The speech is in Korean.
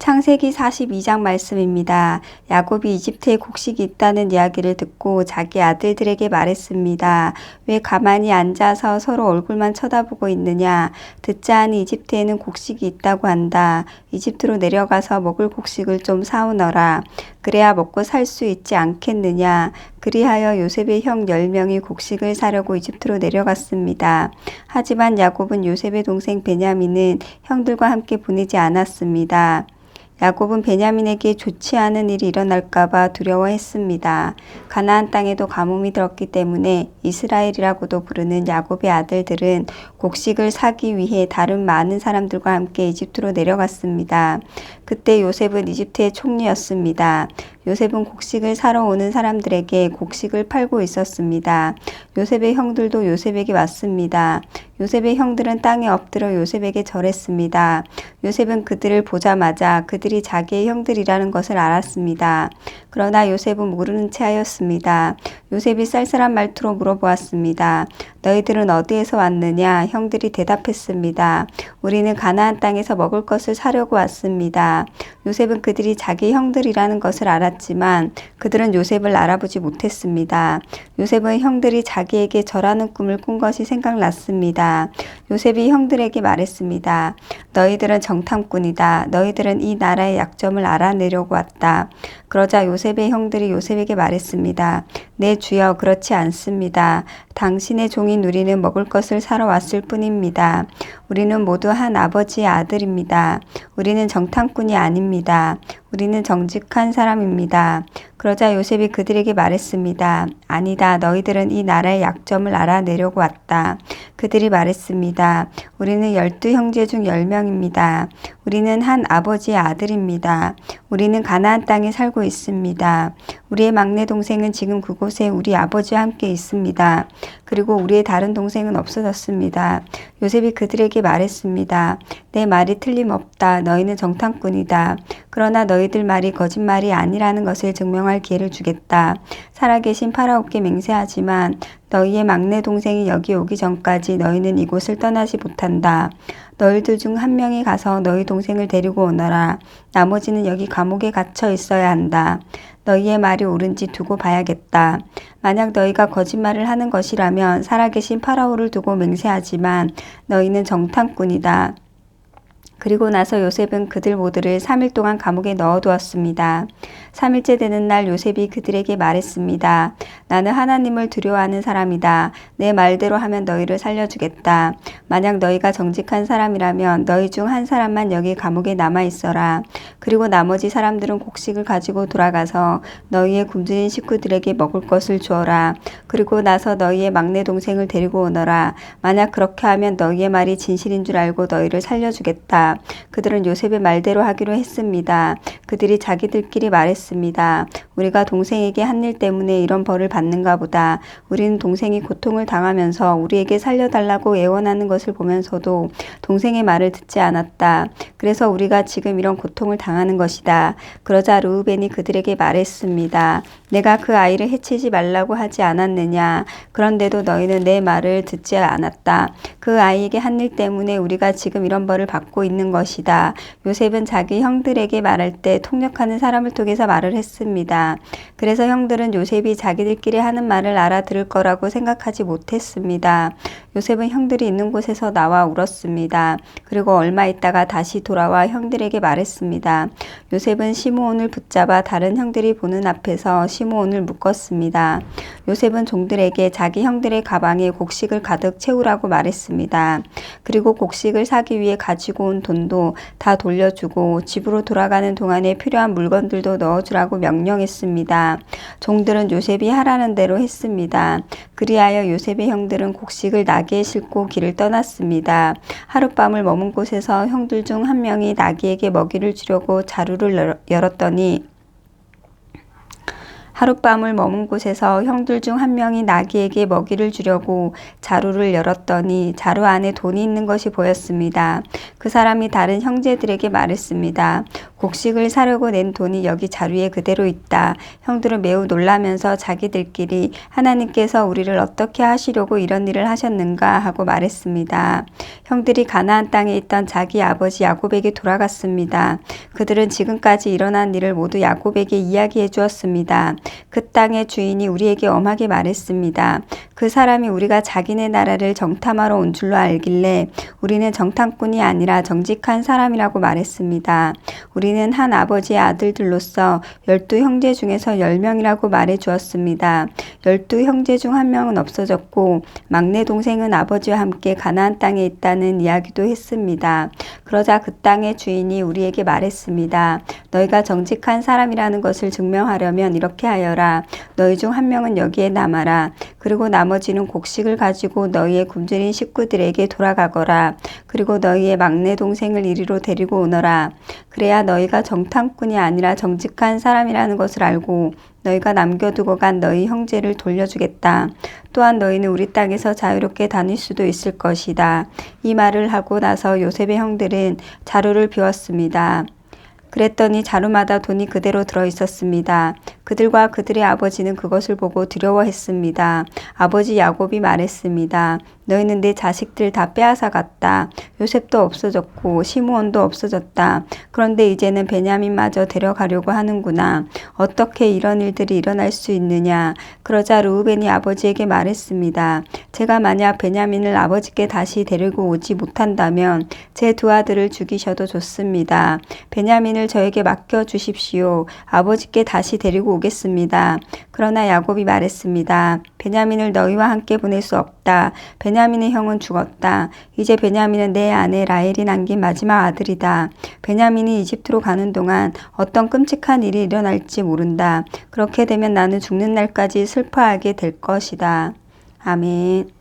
창세기 42장 말씀입니다. 야곱이 이집트에 곡식이 있다는 이야기를 듣고 자기 아들들에게 말했습니다. 왜 가만히 앉아서 서로 얼굴만 쳐다보고 있느냐? 듣자 하니 이집트에는 곡식이 있다고 한다. 이집트로 내려가서 먹을 곡식을 좀 사오너라. 그래야 먹고 살 수 있지 않겠느냐? 그리하여 요셉의 형 10명이 곡식을 사려고 이집트로 내려갔습니다. 하지만 야곱은 요셉의 동생 베냐민은 형들과 함께 보내지 않았습니다. 야곱은 베냐민에게 좋지 않은 일이 일어날까봐 두려워했습니다. 가나안 땅에도 가뭄이 들었기 때문에 이스라엘이라고도 부르는 야곱의 아들들은 곡식을 사기 위해 다른 많은 사람들과 함께 이집트로 내려갔습니다. 그때 요셉은 이집트의 총리였습니다. 요셉은 곡식을 사러 오는 사람들에게 곡식을 팔고 있었습니다. 요셉의 형들도 요셉에게 왔습니다. 요셉의 형들은 땅에 엎드려 요셉에게 절했습니다. 요셉은 그들을 보자마자 그들이 자기의 형들이라는 것을 알았습니다. 그러나 요셉은 모르는 채 하였습니다. 요셉이 쌀쌀한 말투로 물어보았습니다. 너희들은 어디에서 왔느냐? 형들이 대답했습니다. 우리는 가나안 땅에서 먹을 것을 사려고 왔습니다. 요셉은 그들이 자기 형들이라는 것을 알았지만 그들은 요셉을 알아보지 못했습니다. 요셉은 형들이 자기에게 절하는 꿈을 꾼 것이 생각났습니다. 요셉이 형들에게 말했습니다. 너희들은 정탐꾼이다. 너희들은 이 나라의 약점을 알아내려고 왔다. 그러자 요셉의 형들이 요셉에게 말했습니다. 네 주여, 그렇지 않습니다. 당신의 종인 우리는 먹을 것을 사러 왔을 뿐입니다. 우리는 모두 한 아버지의 아들입니다. 우리는 정탐꾼이 아닙니다. 우리는 정직한 사람입니다. 그러자 요셉이 그들에게 말했습니다. 아니다. 너희들은 이 나라의 약점을 알아내려고 왔다. 그들이 말했습니다. 우리는 12형제 중 10명입니다. 우리는 한 아버지의 아들입니다. 우리는 가나안 땅에 살고 있습니다. 우리의 막내 동생은 지금 그곳에 우리 아버지와 함께 있습니다. 그리고 우리의 다른 동생은 없어졌습니다. 요셉이 그들에게 말했습니다. 내 말이 틀림없다. 너희는 정탐꾼이다. 그러나 너희들 말이 거짓말이 아니라는 것을 증명할 기회를 주겠다. 살아계신 파라오께 맹세하지만 너희의 막내 동생이 여기 오기 전까지 너희는 이곳을 떠나지 못한다. 너희들 중 한 명이 가서 너희 동생을 데리고 오너라. 나머지는 여기 감옥에 갇혀 있어야 한다. 너희의 말이 옳은지 두고 봐야겠다. 만약 너희가 거짓말을 하는 것이라면 살아계신 파라오를 두고 맹세하지만 너희는 정탐꾼이다. 그리고 나서 요셉은 그들 모두를 3일 동안 감옥에 넣어두었습니다. 3일째 되는 날 요셉이 그들에게 말했습니다. 나는 하나님을 두려워하는 사람이다. 내 말대로 하면 너희를 살려주겠다. 만약 너희가 정직한 사람이라면 너희 중 한 사람만 여기 감옥에 남아있어라. 그리고 나머지 사람들은 곡식을 가지고 돌아가서 너희의 굶주린 식구들에게 먹을 것을 주어라. 그리고 나서 너희의 막내 동생을 데리고 오너라. 만약 그렇게 하면 너희의 말이 진실인 줄 알고 너희를 살려주겠다. 그들은 요셉의 말대로 하기로 했습니다. 그들이 자기들끼리 말했습니다. 우리가 동생에게 한 일 때문에 이런 벌을 받는가 보다. 우리는 동생이 고통을 당하면서 우리에게 살려달라고 애원하는 것을 보면서도 동생의 말을 듣지 않았다. 그래서 우리가 지금 이런 고통을 당하는 것이다. 그러자 르우벤이 그들에게 말했습니다. 내가 그 아이를 해치지 말라고 하지 않았느냐. 그런데도 너희는 내 말을 듣지 않았다. 그 아이에게 한 일 때문에 우리가 지금 이런 벌을 받고 있는 것이다. 요셉은 자기 형들에게 말할 때 통역하는 사람을 통해서 말을 했습니다. 그래서 형들은 요셉이 자기들끼리 하는 말을 알아들을 거라고 생각하지 못했습니다. 요셉은 형들이 있는 곳에서 나와 울었습니다. 그리고 얼마 있다가 다시 돌아와 형들에게 말했습니다. 요셉은 시므온을 붙잡아 다른 형들이 보는 앞에서 시므온을 묶었습니다. 요셉은 종들에게 자기 형들의 가방에 곡식을 가득 채우라고 말했습니다. 그리고 곡식을 사기 위해 가지고 온 돈도 다 돌려주고 집으로 돌아가는 동안에 필요한 물건들도 넣어주라고 명령했습니다. 종들은 요셉이 하라는 대로 했습니다. 그리하여 요셉의 형들은 곡식을 나귀에 싣고 길을 떠났습니다. 하룻밤을 머문 곳에서 형들 중 한 명이 나귀에게 먹이를 주려고 자루를 열었더니 하룻밤을 머문 곳에서 형들 중 한 명이 나귀에게 먹이를 주려고 자루를 열었더니 자루 안에 돈이 있는 것이 보였습니다. 그 사람이 다른 형제들에게 말했습니다. 곡식을 사려고 낸 돈이 여기 자루에 그대로 있다. 형들은 매우 놀라면서 자기들끼리 하나님께서 우리를 어떻게 하시려고 이런 일을 하셨는가 하고 말했습니다. 형들이 가나안 땅에 있던 자기 아버지 야곱에게 돌아갔습니다. 그들은 지금까지 일어난 일을 모두 야곱에게 이야기해 주었습니다. 그 땅의 주인이 우리에게 엄하게 말했습니다. 그 사람이 우리가 자기네 나라를 정탐하러 온 줄로 알길래 우리는 정탐꾼이 아니라 정직한 사람이라고 말했습니다. 우리는 한 아버지의 아들들로서 12형제 중에서 10명이라고 말해 주었습니다. 12형제 중 한 명은 없어졌고 막내 동생은 아버지와 함께 가나안 땅에 있다는 이야기도 했습니다. 그러자 그 땅의 주인이 우리에게 말했습니다. 너희가 정직한 사람이라는 것을 증명하려면 이렇게 하여라. 너희 중 한 명은 여기에 남아라. 그리고 나머지는 곡식을 가지고 너희의 굶주린 식구들에게 돌아가거라. 그리고 너희의 막내 동생을 이리로 데리고 오너라. 그래야 너희가 정탐꾼이 아니라 정직한 사람이라는 것을 알고 너희가 남겨두고 간 너희 형제를 돌려주겠다. 또한 너희는 우리 땅에서 자유롭게 다닐 수도 있을 것이다. 이 말을 하고 나서 요셉의 형들은 자루를 비웠습니다. 그랬더니 자루마다 돈이 그대로 들어 있었습니다. 그들과 그들의 아버지는 그것을 보고 두려워했습니다. 아버지 야곱이 말했습니다. 너희는 내 자식들 다 빼앗아 갔다. 요셉도 없어졌고 시므온도 없어졌다. 그런데 이제는 베냐민마저 데려가려고 하는구나. 어떻게 이런 일들이 일어날 수 있느냐. 그러자 르우벤이 아버지에게 말했습니다. 제가 만약 베냐민을 아버지께 다시 데리고 오지 못한다면 제 두 아들을 죽이셔도 좋습니다. 베냐민을 저에게 맡겨주십시오. 아버지께 다시 데리고 오겠습니다. 그러나 야곱이 말했습니다. 베냐민을 너희와 함께 보낼 수 없다. 베냐민의 형은 죽었다. 이제 베냐민은 내 아내 라헬이 남긴 마지막 아들이다. 베냐민이 이집트로 가는 동안 어떤 끔찍한 일이 일어날지 모른다. 그렇게 되면 나는 죽는 날까지 슬퍼하게 될 것이다. 아멘.